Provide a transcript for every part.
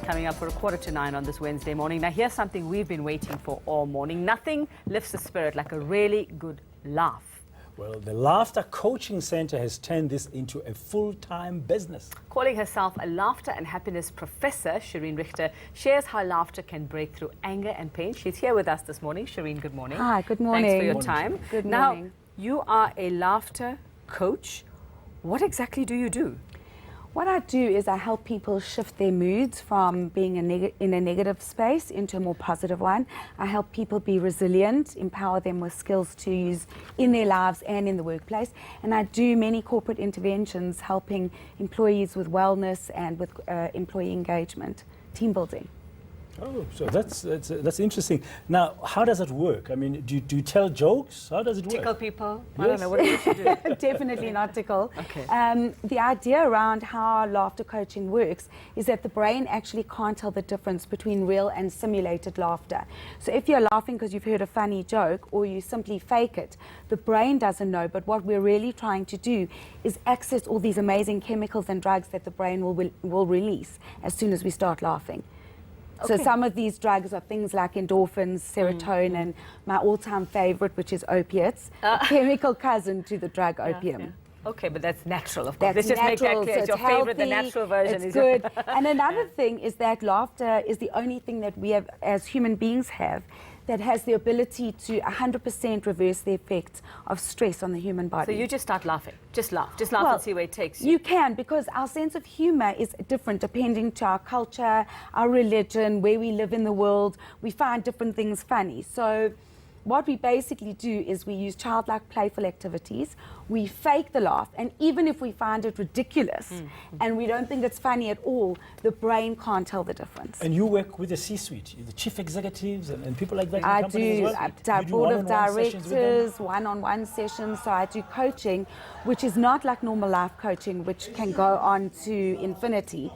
coming up for 8:45 on this Wednesday morning. Now, here's something we've been waiting for all morning. Nothing lifts the spirit like a really good laugh. Well, the Laughter Coaching Center has turned this into a full-time business. Calling herself a laughter and happiness professor, Shareen Richter shares how laughter can break through anger and pain. She's here with us this morning. Shareen, good morning. Hi, good morning. Thanks for your time. Good Now, morning. you are a laughter coach. What exactly do you do? What I do is I help people shift their moods from being in a negative space into a more positive one. I help people be resilient, empower them with skills to use in their lives and in the workplace. And I do many corporate interventions helping employees with wellness and with employee engagement, team building. Oh, so that's interesting. Now, how does it work? I mean, do you tell jokes? How does it work? Tickle people? Yes. I don't know. What do you do? Definitely not tickle. Okay. The idea around how laughter coaching works is that the brain actually can't tell the difference between real and simulated laughter. So if you're laughing because you've heard a funny joke or you simply fake it, the brain doesn't know. But what we're really trying to do is access all these amazing chemicals and drugs that the brain will release as soon as we start laughing. Okay. So some of these drugs are things like endorphins, serotonin, and my all-time favorite, which is opiates, a chemical cousin to the drug opium. Yeah. Okay, but that's natural, of course. That's Let's just make that natural, clear. so It's your healthy, favorite, the natural version. It's is good. And another thing is that laughter is the only thing that we have, as human beings have, that has the ability to 100% reverse the effects of stress on the human body. So you just start laughing. Just laugh Well, and see where it takes you. You can, because our sense of humor is different depending to our culture, our religion, where we live in the world. We find different things funny. So what we basically do is we use childlike playful activities. We fake the laugh, and even if we find it ridiculous and we don't think it's funny at all, the brain can't tell the difference. And you work with the C-suite, the chief executives and people like that in I companies do. as well? I You board of one-on-one sessions with them? directors, one-on-one sessions. So I do coaching, which is not like normal life coaching, which can go on to infinity.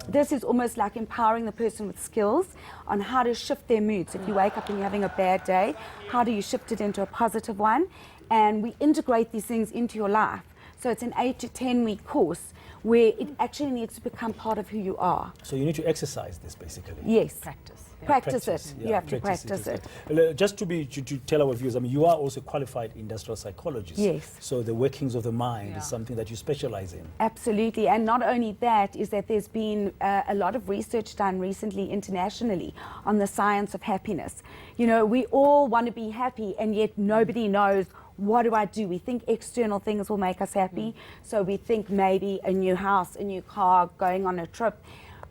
This is almost like empowering the person with skills on how to shift their moods. If you wake up and you're having a bad day, how do you shift it into a positive one? And we integrate these things into your life. So it's an 8 to 10 week course where it actually needs to become part of who you are. So you need to exercise this, basically. Yes. Practice. Yeah. Practice it. Yeah, You have to practice it. Just to tell our viewers, I mean, you are also a qualified industrial psychologist. Yes. So the workings of the mind Yeah. is something that you specialize in. Absolutely, and not only that is that there's been a lot of research done recently internationally on the science of happiness. You know, we all want to be happy, and yet nobody knows, what do I do? We think external things will make us happy, so we think maybe a new house, a new car, going on a trip.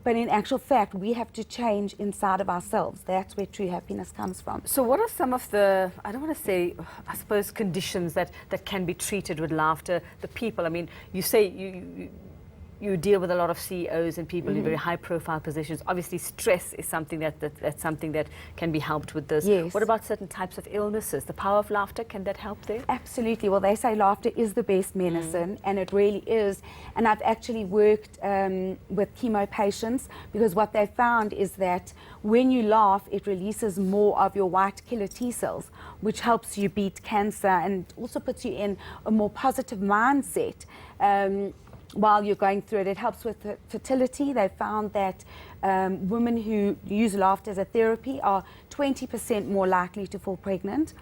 But in actual fact, we have to change inside of ourselves. That's where true happiness comes from. So what are some of the, I don't want to say, I suppose, conditions that can be treated with laughter? The people, I mean, you say you deal with a lot of CEOs and people in very high-profile positions. Obviously, stress is something that's something that can be helped with this. Yes. What about certain types of illnesses? The power of laughter, can that help there? Absolutely. Well, they say laughter is the best medicine, and it really is. And I've actually worked with chemo patients, because what they found is that when you laugh, it releases more of your white killer T cells, which helps you beat cancer and also puts you in a more positive mindset. While you're going through it, it helps with fertility. They found that women who use laughter as a therapy are 20% more likely to fall pregnant.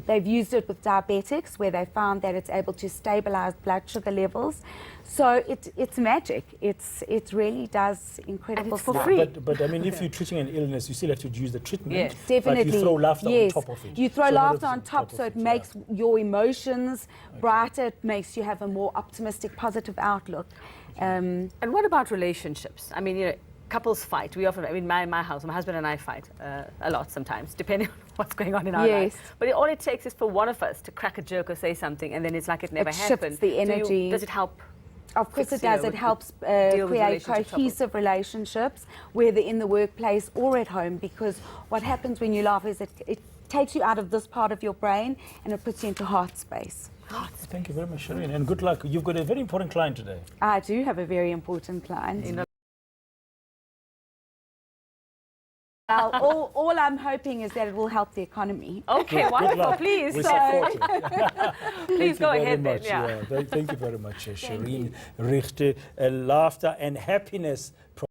They've used it with diabetics, where they found that it's able to stabilize blood sugar levels. So it's magic. It really does incredible And it's for stuff. free. But I mean, if you're treating an illness, you still have to use the treatment. Yes. Definitely. But you throw laughter on top of it. You throw So laughter not on top, of so it yeah. makes your emotions brighter. It makes you have a more optimistic, positive outlook. And what about relationships? I mean, you know, couples fight. We often, I mean, my house, my husband and I fight a lot sometimes, depending on what's going on in our lives. But all it takes is for one of us to crack a joke or say something, and then it's like it never happened. Shifts the energy. Does it help? Of course fix, it does. you know, It helps deal with create relationship cohesive relationships, whether in the workplace or at home, because what happens when you laugh is it takes you out of this part of your brain and it puts you into heart space. Thank you very much, Shareen, and good luck. You've got a very important client today. I do have a very important client. All I'm hoping is that it will help the economy. Okay, wonderful. Please. We support you. Please go ahead then. Thank you very much, Shareen Richter, a laughter and happiness